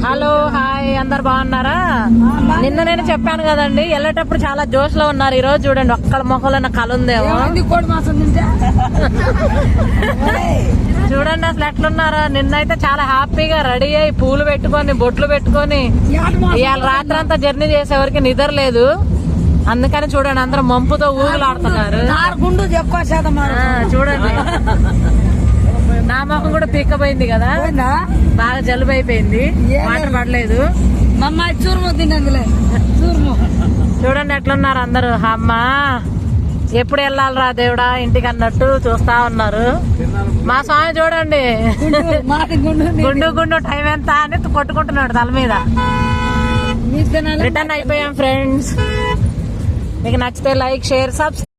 Hello hi, అందరు బాగున్నారా? నిన్న నేను చెప్పాను కదండి, వెళ్ళేటప్పుడు చాలా జోష్ లో ఉన్నారు. ఈ రోజు చూడండి, ఒక్కళ్ళ మొక్కలన్న కళ ఉందేమో. చూడండి అసలు ఎట్లున్నారా. నిన్నైతే చాలా హ్యాపీగా రెడీ అయ్యి పూలు పెట్టుకొని బొట్లు పెట్టుకొని ఇవాళ రాత్రి అంతా జర్నీ చేసేవరకు నిద్ర లేదు. అందుకని చూడండి అందరూ మంపుతో ఊగులాడుతున్నారు. చూడండి నా మొఖం కూడా పీక్కపోయింది కదా, బాగా జలుబు అయిపోయింది, వాటర్ పడలేదు. చూడండి ఎట్లున్నారు అందరూ. అమ్మా ఎప్పుడు వెళ్ళాలిరా దేవుడా ఇంటికి అన్నట్టు చూస్తా ఉన్నారు. మా స్వామి చూడండి గుండు గుండు టైం ఎంత అని కొట్టుకుంటున్నాడు తల మీద. రిటర్న్ అయిపోయాం ఫ్రెండ్స్. మీకు నచ్చితే లైక్ షేర్ సబ్స్క్రైబ్.